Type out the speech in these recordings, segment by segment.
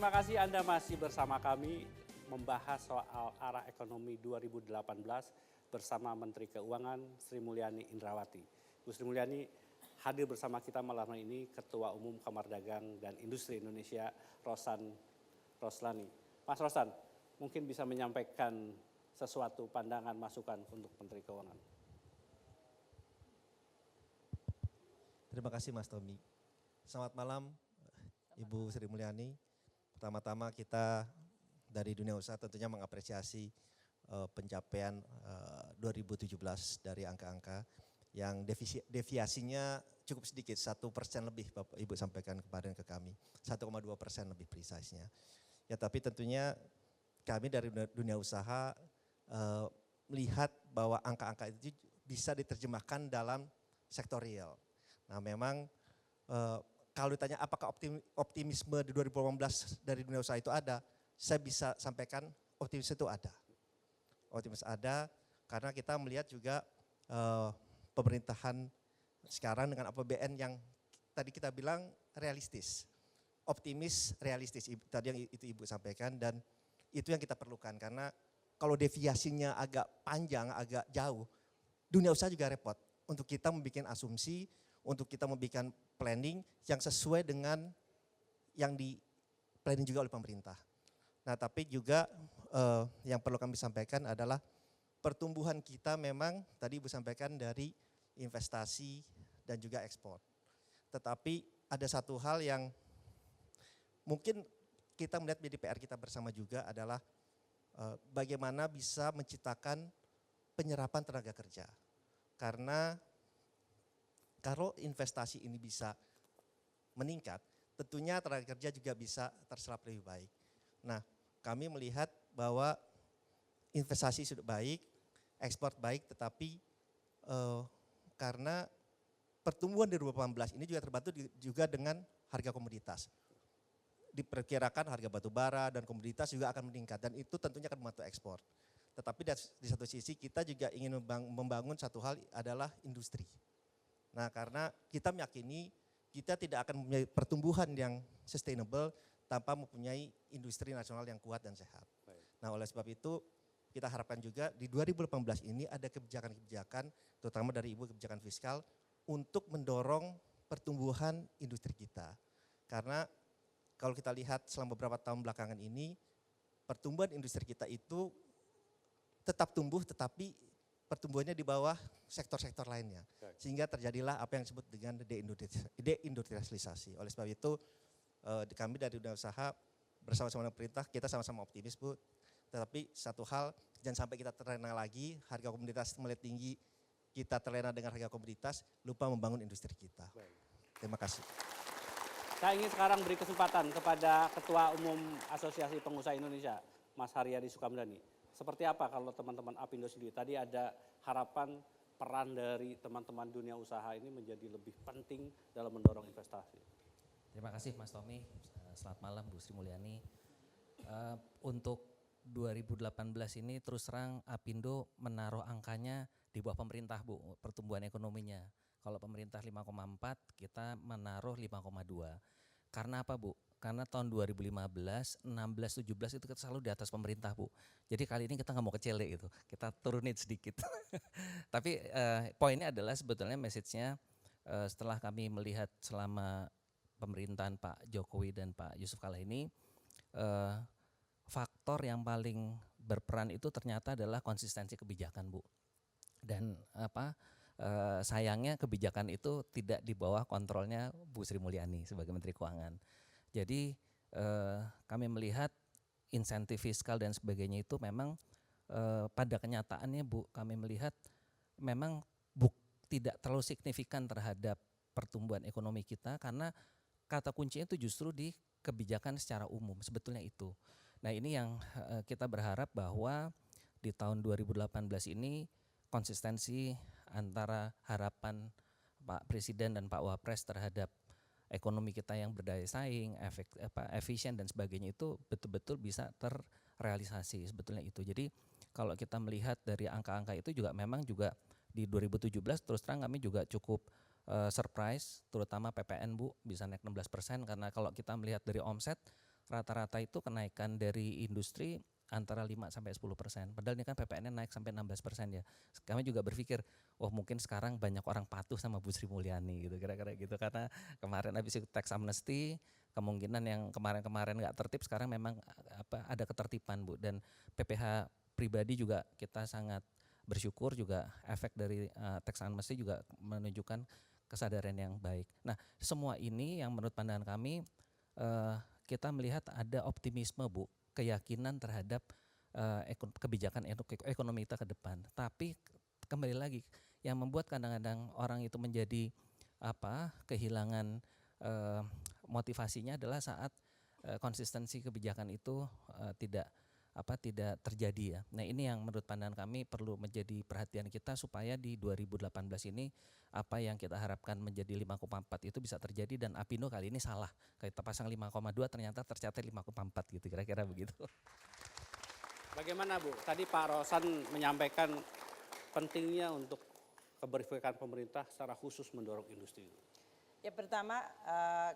terima kasih Anda masih bersama kami membahas soal arah ekonomi 2018 bersama Menteri Keuangan Sri Mulyani Indrawati. Bu Sri Mulyani hadir bersama kita malam ini Ketua Umum Kamar Dagang dan Industri Indonesia Rosan Roslani. Mas Rosan, mungkin bisa menyampaikan sesuatu pandangan masukan untuk Menteri Keuangan. Terima kasih Mas Tommy. Selamat malam Ibu Sri Mulyani. Pertama-tama kita dari dunia usaha tentunya mengapresiasi pencapaian 2017 dari angka-angka yang deviasinya cukup sedikit, 1% lebih Bapak Ibu sampaikan kemarin ke kami, 1,2% lebih precisenya. Ya tapi tentunya kami dari dunia usaha melihat bahwa angka-angka itu bisa diterjemahkan dalam sektor real. Nah memang kalau ditanya apakah optimisme di 2018 dari dunia usaha itu ada, saya bisa sampaikan optimisme itu ada. Optimisme ada karena kita melihat juga pemerintahan sekarang dengan APBN yang tadi kita bilang realistis. Optimis, realistis, tadi yang itu Ibu sampaikan dan itu yang kita perlukan karena kalau deviasinya agak panjang, agak jauh, dunia usaha juga repot untuk kita membuat asumsi, untuk kita membuat planning yang sesuai dengan yang di planning juga oleh pemerintah. Nah tapi juga yang perlu kami sampaikan adalah pertumbuhan kita memang tadi Ibu sampaikan dari investasi dan juga ekspor. Tetapi ada satu hal yang mungkin kita melihat menjadi PR kita bersama juga adalah bagaimana bisa menciptakan penyerapan tenaga kerja. Karena kalau investasi ini bisa meningkat, tentunya tenaga kerja juga bisa terserap lebih baik. Nah, kami melihat bahwa investasi sudah baik, ekspor baik, tetapi karena pertumbuhan di 2018 ini juga terbantu juga dengan harga komoditas. Diperkirakan harga batu bara dan komoditas juga akan meningkat dan itu tentunya akan membantu ekspor. Tetapi di satu sisi kita juga ingin membangun satu hal adalah industri. Nah karena kita meyakini kita tidak akan mempunyai pertumbuhan yang sustainable tanpa mempunyai industri nasional yang kuat dan sehat. Nah oleh sebab itu kita harapkan juga di 2018 ini ada kebijakan-kebijakan terutama dari Ibu kebijakan fiskal untuk mendorong pertumbuhan industri kita. Karena kalau kita lihat selama beberapa tahun belakangan ini pertumbuhan industri kita itu tetap tumbuh tetapi pertumbuhannya di bawah sektor-sektor lainnya. Sehingga terjadilah apa yang disebut dengan deindustrialisasi. Oleh sebab itu kami dari dunia usaha bersama-sama dengan pemerintah kita sama-sama optimis Bu. Tetapi satu hal jangan sampai kita terlena lagi harga komoditas mulai tinggi, kita terlena dengan harga komoditas lupa membangun industri kita. Terima kasih. Saya ingin sekarang beri kesempatan kepada Ketua Umum Asosiasi Pengusaha Indonesia, Mas Haryadi Sukamdhani. Seperti apa kalau teman-teman Apindo sendiri? Tadi ada harapan peran dari teman-teman dunia usaha ini menjadi lebih penting dalam mendorong investasi. Terima kasih Mas Tommy, selamat malam Bu Sri Mulyani. Untuk 2018 ini terus terang Apindo menaruh angkanya di bawah pemerintah Bu, pertumbuhan ekonominya. Kalau pemerintah 5,4 kita menaruh 5,2. Karena apa Bu? Karena tahun 2015, 16, 17 itu kita selalu di atas pemerintah Bu. Jadi kali ini kita nggak mau kecele gitu, kita turunin sedikit. Tapi poinnya adalah sebetulnya message-nya setelah kami melihat selama pemerintahan Pak Jokowi dan Pak Yusuf Kala ini, faktor yang paling berperan itu ternyata adalah konsistensi kebijakan Bu. Dan sayangnya kebijakan itu tidak di bawah kontrolnya Bu Sri Mulyani sebagai Menteri Keuangan. Jadi kami melihat insentif fiskal dan sebagainya itu memang pada kenyataannya Bu, kami melihat memang tidak terlalu signifikan terhadap pertumbuhan ekonomi kita karena kata kuncinya itu justru di kebijakan secara umum, sebetulnya itu. Nah ini yang kita berharap bahwa di tahun 2018 ini konsistensi antara harapan Pak Presiden dan Pak Wapres terhadap ekonomi kita yang berdaya saing, efisien dan sebagainya itu betul-betul bisa terrealisasi sebetulnya itu. Jadi kalau kita melihat dari angka-angka itu juga memang juga di 2017 terus terang kami juga cukup surprise terutama PPN Bu bisa naik 16% karena kalau kita melihat dari omset rata-rata itu kenaikan dari industri antara 5-10%. Padahal ini kan PPN-nya naik sampai 16% ya. Kami juga berpikir, wah mungkin sekarang banyak orang patuh sama Bu Sri Mulyani gitu, kira-kira gitu. Karena kemarin habis itu tax amnesty, kemungkinan yang kemarin-kemarin nggak tertib sekarang memang ada ketertiban Bu. Dan PPh pribadi juga kita sangat bersyukur juga efek dari tax amnesty juga menunjukkan kesadaran yang baik. Nah semua ini yang menurut pandangan kami kita melihat ada optimisme Bu, keyakinan terhadap kebijakan ekonomi kita ke depan. Tapi kembali lagi yang membuat kadang-kadang orang itu menjadi kehilangan motivasinya adalah saat konsistensi kebijakan itu tidak terjadi ya. Nah ini yang menurut pandangan kami perlu menjadi perhatian kita supaya di 2018 ini apa yang kita harapkan menjadi 5,4 itu bisa terjadi dan Apindo kali ini salah. Kita pasang 5,2 ternyata tercatat 5,4 gitu, kira-kira begitu. Bagaimana Bu? Tadi Pak Rosan menyampaikan pentingnya untuk keberpihakan pemerintah secara khusus mendorong industri. Ya pertama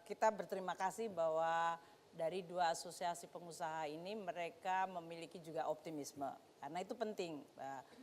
kita berterima kasih bahwa dari dua asosiasi pengusaha ini mereka memiliki juga optimisme. Karena itu penting,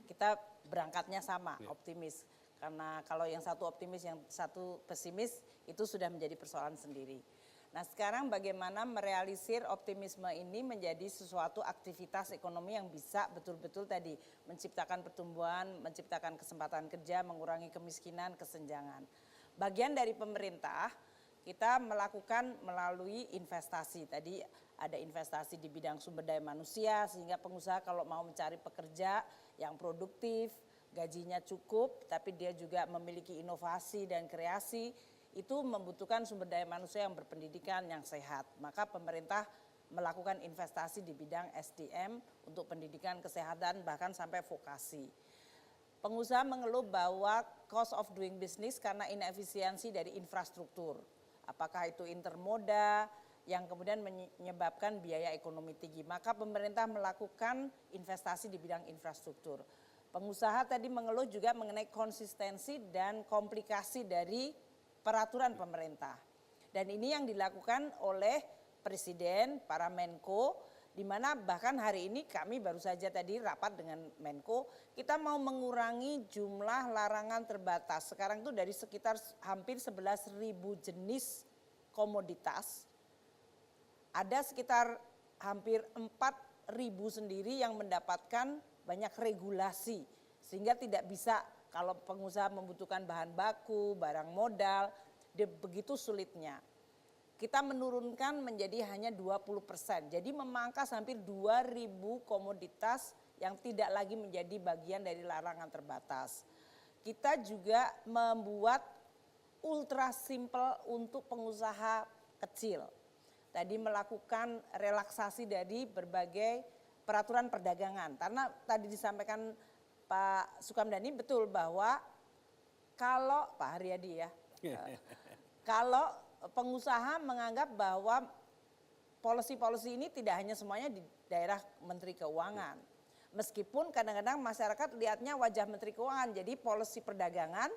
kita berangkatnya sama, optimis. Karena kalau yang satu optimis, yang satu pesimis itu sudah menjadi persoalan sendiri. Nah sekarang bagaimana merealisir optimisme ini menjadi sesuatu aktivitas ekonomi yang bisa betul-betul tadi menciptakan pertumbuhan, menciptakan kesempatan kerja, mengurangi kemiskinan, kesenjangan. Bagian dari pemerintah kita melakukan melalui investasi. Tadi ada investasi di bidang sumber daya manusia sehingga pengusaha kalau mau mencari pekerja yang produktif, gajinya cukup, tapi dia juga memiliki inovasi dan kreasi, itu membutuhkan sumber daya manusia yang berpendidikan, yang sehat. Maka pemerintah melakukan investasi di bidang SDM untuk pendidikan, kesehatan, bahkan sampai vokasi. Pengusaha mengeluh bahwa cost of doing business karena inefisiensi dari infrastruktur. Apakah itu intermoda yang kemudian menyebabkan biaya ekonomi tinggi. Maka pemerintah melakukan investasi di bidang infrastruktur. Pengusaha tadi mengeluh juga mengenai konsistensi dan komplikasi dari peraturan pemerintah. Dan ini yang dilakukan oleh Presiden, para Menko, di mana bahkan hari ini kami baru saja tadi rapat dengan Menko, kita mau mengurangi jumlah larangan terbatas. Sekarang itu dari sekitar hampir 11.000 jenis komoditas, ada sekitar hampir 4.000 sendiri yang mendapatkan banyak regulasi. Sehingga tidak bisa kalau pengusaha membutuhkan bahan baku, barang modal, begitu sulitnya. Kita menurunkan menjadi hanya 20%. Jadi memangkas hampir 2.000 komoditas yang tidak lagi menjadi bagian dari larangan terbatas. Kita juga membuat ultra simple untuk pengusaha kecil. Tadi melakukan relaksasi dari berbagai peraturan perdagangan. Karena tadi disampaikan Pak Sukamdhani betul bahwa kalau Pak Haryadi ya, kalau pengusaha menganggap bahwa policy-policy ini tidak hanya semuanya di daerah Menteri Keuangan. Meskipun kadang-kadang masyarakat lihatnya wajah Menteri Keuangan, jadi policy perdagangan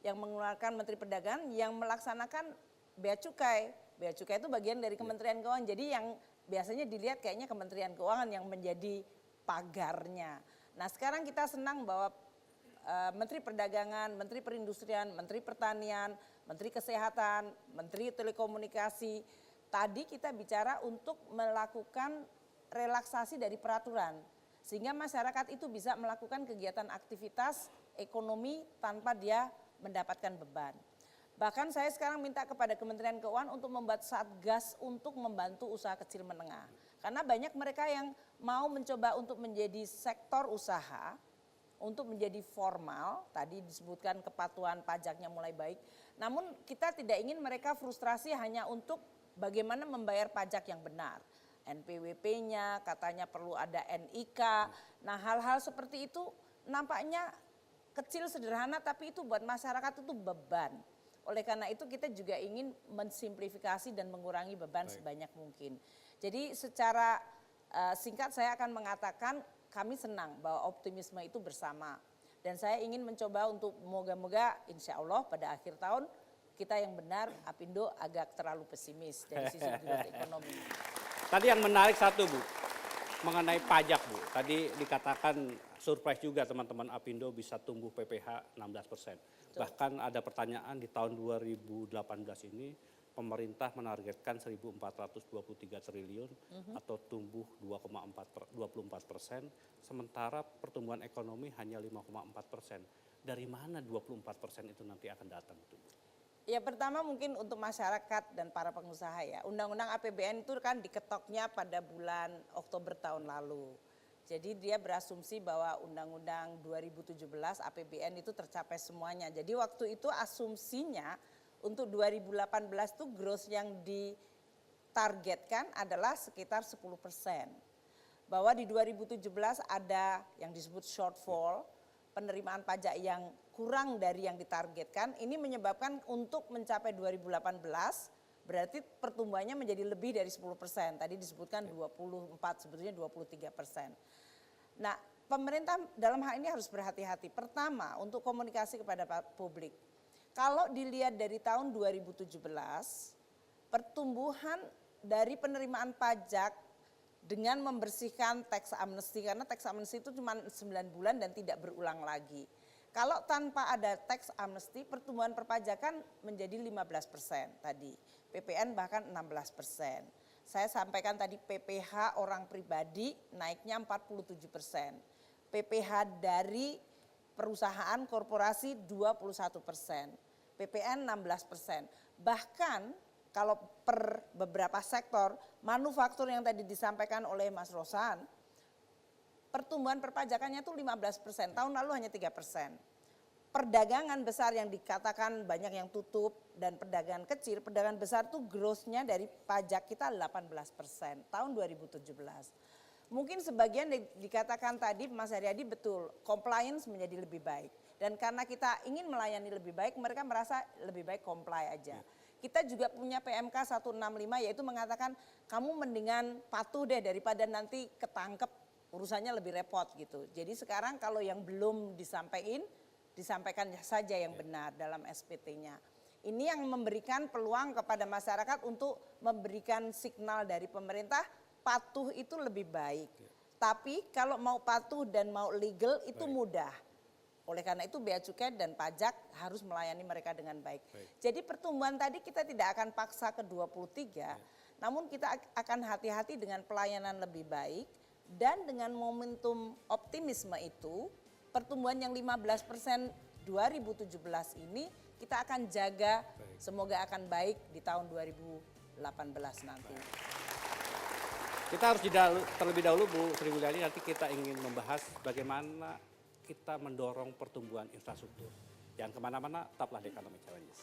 yang mengeluarkan Menteri Perdagangan yang melaksanakan bea cukai. Bea cukai itu bagian dari Kementerian Keuangan, jadi yang biasanya dilihat kayaknya Kementerian Keuangan yang menjadi pagarnya. Nah sekarang kita senang bahwa Menteri Perdagangan, Menteri Perindustrian, Menteri Pertanian, Menteri Kesehatan, Menteri Telekomunikasi, tadi kita bicara untuk melakukan relaksasi dari peraturan. Sehingga masyarakat itu bisa melakukan kegiatan aktivitas ekonomi tanpa dia mendapatkan beban. Bahkan saya sekarang minta kepada Kementerian Keuangan untuk membuat satgas untuk membantu usaha kecil menengah. Karena banyak mereka yang mau mencoba untuk menjadi sektor usaha, untuk menjadi formal, tadi disebutkan kepatuhan pajaknya mulai baik. Namun kita tidak ingin mereka frustrasi hanya untuk bagaimana membayar pajak yang benar. NPWP-nya katanya perlu ada NIK. Nah hal-hal seperti itu nampaknya kecil sederhana tapi itu buat masyarakat itu beban. Oleh karena itu kita juga ingin mensimplifikasi dan mengurangi beban sebanyak mungkin. Jadi secara singkat saya akan mengatakan kami senang bahwa optimisme itu bersama. Dan saya ingin mencoba untuk moga-moga insya Allah pada akhir tahun kita yang benar, Apindo agak terlalu pesimis dari sisi growth ekonomi. Tadi yang menarik satu Bu, mengenai pajak Bu. Tadi dikatakan surprise juga teman-teman Apindo bisa tumbuh PPH 16%. Bahkan ada pertanyaan di tahun 2018 ini pemerintah menargetkan 1.423 triliun atau tumbuh 24%, sementara pertumbuhan ekonomi hanya 5,4%. Dari mana 24% itu nanti akan datang? Ya pertama mungkin untuk masyarakat dan para pengusaha ya. Undang-undang APBN itu kan diketoknya pada bulan Oktober tahun lalu. Jadi dia berasumsi bahwa Undang-Undang 2017 APBN itu tercapai semuanya. Jadi waktu itu asumsinya untuk 2018 itu growth yang ditargetkan adalah sekitar 10%. Bahwa di 2017 ada yang disebut shortfall, penerimaan pajak yang kurang dari yang ditargetkan, ini menyebabkan untuk mencapai 2018 berarti pertumbuhannya menjadi lebih dari 10%. Tadi disebutkan 24, sebetulnya 23%. Nah, pemerintah dalam hal ini harus berhati-hati. Pertama, untuk komunikasi kepada publik. Kalau dilihat dari tahun 2017, pertumbuhan dari penerimaan pajak dengan membersihkan tax amnesty, karena tax amnesty itu cuma 9 bulan dan tidak berulang lagi. Kalau tanpa ada tax amnesty, pertumbuhan perpajakan menjadi 15% tadi. PPN bahkan 16%. Saya sampaikan tadi PPH orang pribadi naiknya 47%. PPH dari perusahaan korporasi 21%. PPN 16%. Bahkan kalau per beberapa sektor, manufaktur yang tadi disampaikan oleh Mas Rosan, pertumbuhan perpajakannya itu 15%, tahun lalu hanya 3%. Perdagangan besar yang dikatakan banyak yang tutup dan perdagangan kecil, perdagangan besar itu growth-nya dari pajak kita 18% tahun 2017. Mungkin sebagian dikatakan tadi Mas Haryadi betul, compliance menjadi lebih baik. Dan karena kita ingin melayani lebih baik, mereka merasa lebih baik comply aja. Kita juga punya PMK 165 yaitu mengatakan kamu mendingan patuh deh daripada nanti ketangkep urusannya lebih repot gitu. Jadi sekarang kalau yang belum disampaikan saja yang benar dalam SPT-nya. Ini yang memberikan peluang kepada masyarakat untuk memberikan signal dari pemerintah patuh itu lebih baik. Tapi kalau mau patuh dan mau legal itu mudah. Oleh karena itu bea cukai dan pajak harus melayani mereka dengan baik. Jadi pertumbuhan tadi kita tidak akan paksa ke 23, namun kita akan hati-hati dengan pelayanan lebih baik dan dengan momentum optimisme itu pertumbuhan yang 15% 2017 ini kita akan jaga semoga akan baik di tahun 2018 nanti. Kita harus terlebih dahulu Bu Sri Mulyani, nanti kita ingin membahas bagaimana kita mendorong pertumbuhan infrastruktur. Jangan kemana-mana, tetaplah di Economic Challenges.